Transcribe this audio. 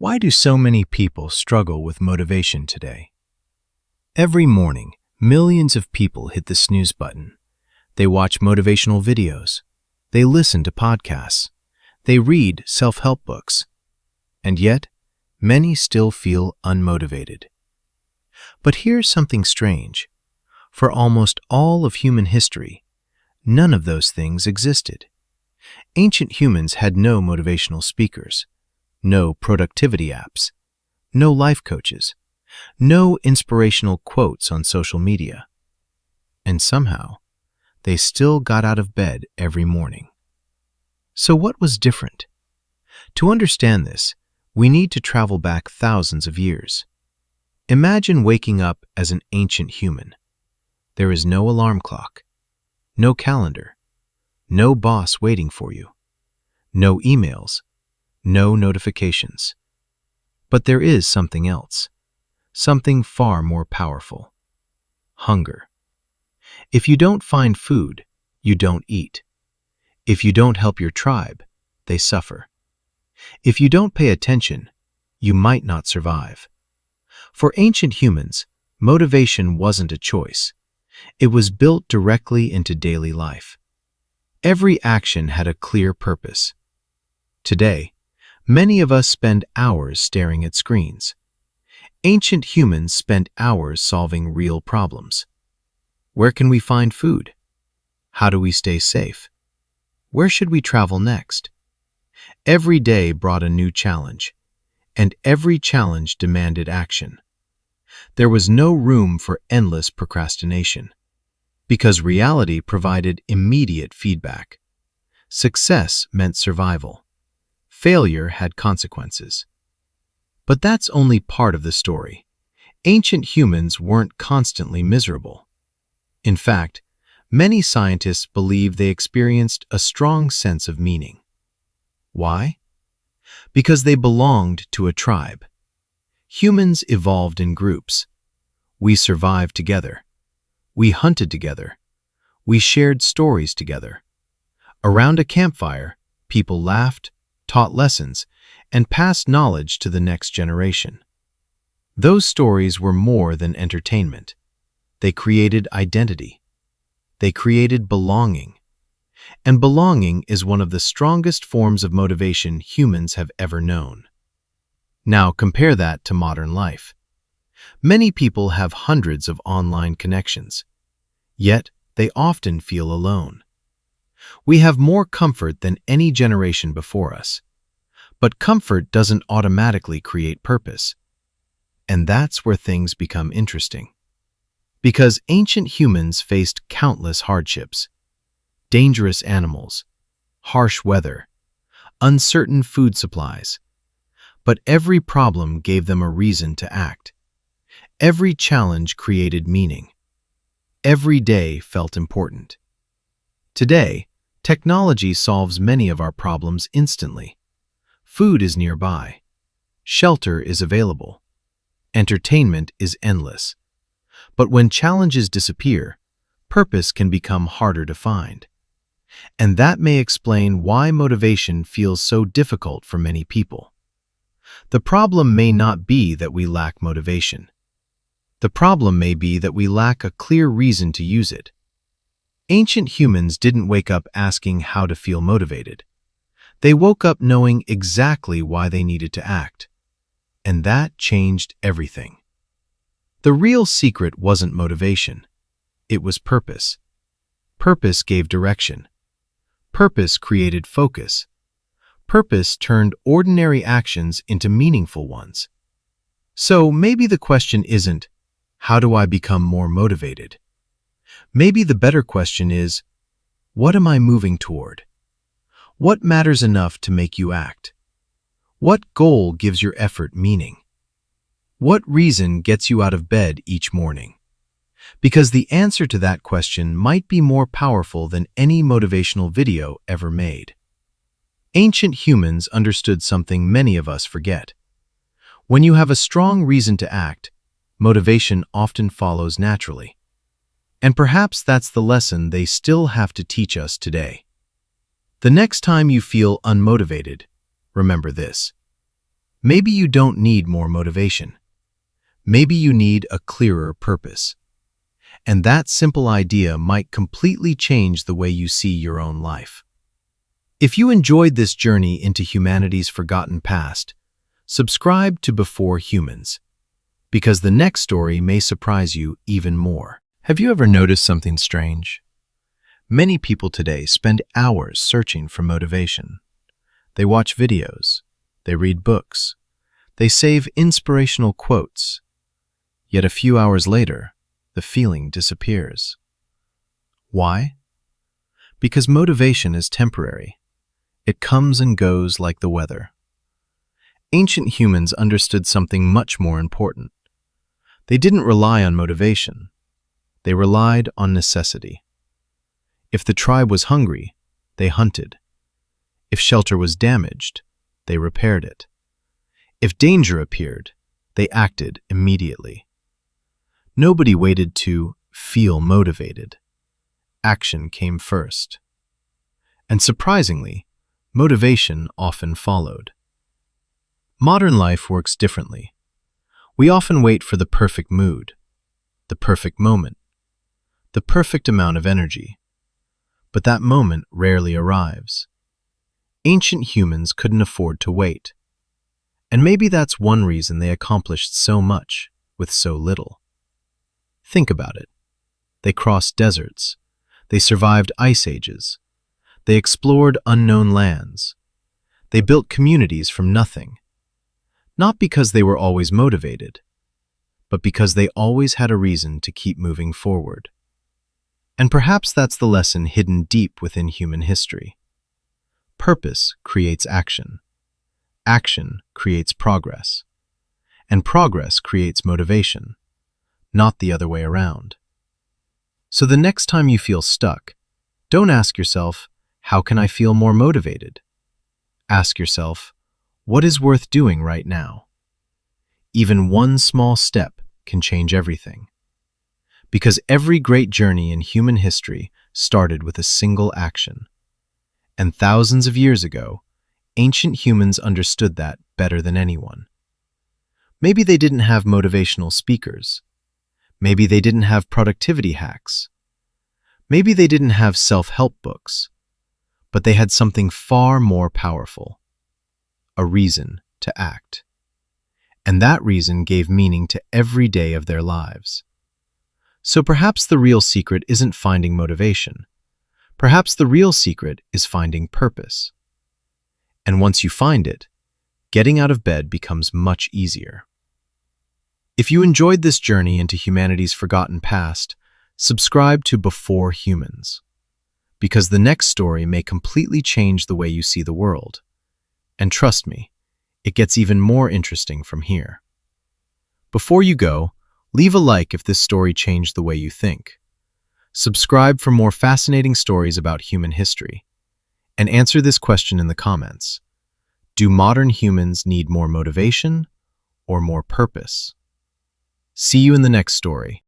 Why do so many people struggle with motivation today? Every morning, millions of people hit the snooze button. They watch motivational videos. They listen to podcasts. They read self-help books. And yet, many still feel unmotivated. But here's something strange. For almost all of human history, none of those things existed. Ancient humans had no motivational speakers, no productivity apps, no life coaches, no inspirational quotes on social media. And somehow, they still got out of bed every morning. So what was different? To understand this, we need to travel back thousands of years. Imagine waking up as an ancient human. There is no alarm clock, no calendar, no boss waiting for you, no emails, no notifications. But there is something else, something far more powerful: hunger. If you don't find food, you don't eat. If you don't help your tribe, they suffer. If you don't pay attention, you might not survive. For ancient humans, motivation wasn't a choice. It was built directly into daily life. Every action had a clear purpose. Today, many of us spend hours staring at screens. Ancient humans spent hours solving real problems. Where can we find food? How do we stay safe? Where should we travel next? Every day brought a new challenge, and every challenge demanded action. There was no room for endless procrastination, because reality provided immediate feedback. Success meant survival. Failure had consequences. But that's only part of the story. Ancient humans weren't constantly miserable. In fact, many scientists believe they experienced a strong sense of meaning. Why? Because they belonged to a tribe. Humans evolved in groups. We survived together. We hunted together. We shared stories together. Around a campfire, people laughed, taught lessons, and passed knowledge to the next generation. Those stories were more than entertainment. They created identity. They created belonging. And belonging is one of the strongest forms of motivation humans have ever known. Now compare that to modern life. Many people have hundreds of online connections, yet they often feel alone. We have more comfort than any generation before us, but comfort doesn't automatically create purpose. And that's where things become interesting. Because ancient humans faced countless hardships: dangerous animals, harsh weather, uncertain food supplies. But every problem gave them a reason to act. Every challenge created meaning. Every day felt important. Today, technology solves many of our problems instantly. Food is nearby. Shelter is available. Entertainment is endless. But when challenges disappear, purpose can become harder to find. And that may explain why motivation feels so difficult for many people. The problem may not be that we lack motivation. The problem may be that we lack a clear reason to use it. Ancient humans didn't wake up asking how to feel motivated. They woke up knowing exactly why they needed to act. And that changed everything. The real secret wasn't motivation. It was purpose. Purpose gave direction. Purpose created focus. Purpose turned ordinary actions into meaningful ones. So maybe the question isn't, how do I become more motivated? Maybe the better question is, what am I moving toward? What matters enough to make you act? What goal gives your effort meaning? What reason gets you out of bed each morning? Because the answer to that question might be more powerful than any motivational video ever made. Ancient humans understood something many of us forget. When you have a strong reason to act, motivation often follows naturally. And perhaps that's the lesson they still have to teach us today. The next time you feel unmotivated, remember this: Maybe you don't need more motivation. Maybe you need a clearer purpose. And that simple idea might completely change the way you see your own life. If you enjoyed this journey into humanity's forgotten past, subscribe to Before Humans, because the next story may surprise you even more. Have you ever noticed something strange? Many people today spend hours searching for motivation. They watch videos, they read books, they save inspirational quotes. Yet a few hours later, the feeling disappears. Why? Because motivation is temporary. It comes and goes like the weather. Ancient humans understood something much more important. They didn't rely on motivation. They relied on necessity. If the tribe was hungry, they hunted. If shelter was damaged, they repaired it. If danger appeared, they acted immediately. Nobody waited to feel motivated. Action came first. And surprisingly, motivation often followed. Modern life works differently. We often wait for the perfect mood, the perfect moment, the perfect amount of energy. But that moment rarely arrives. Ancient humans couldn't afford to wait. And maybe that's one reason they accomplished so much with so little. Think about it. They crossed deserts. They survived ice ages. They explored unknown lands. They built communities from nothing. Not because they were always motivated, but because they always had a reason to keep moving forward. And perhaps that's the lesson hidden deep within human history. Purpose creates action. Action creates progress. And progress creates motivation, not the other way around. So the next time you feel stuck, don't ask yourself, how can I feel more motivated? Ask yourself, what is worth doing right now? Even one small step can change everything. Because every great journey in human history started with a single action. And thousands of years ago, ancient humans understood that better than anyone. Maybe they didn't have motivational speakers. Maybe they didn't have productivity hacks. Maybe they didn't have self-help books. But they had something far more powerful. A reason to act. And that reason gave meaning to every day of their lives. So perhaps the real secret isn't finding motivation. Perhaps the real secret is finding purpose. And once you find it, getting out of bed becomes much easier. If you enjoyed this journey into humanity's forgotten past, subscribe to Before Humans, because the next story may completely change the way you see the world. And trust me, it gets even more interesting from here. Before you go, leave a like if this story changed the way you think. Subscribe for more fascinating stories about human history. And answer this question in the comments. Do modern humans need more motivation or more purpose? See you in the next story.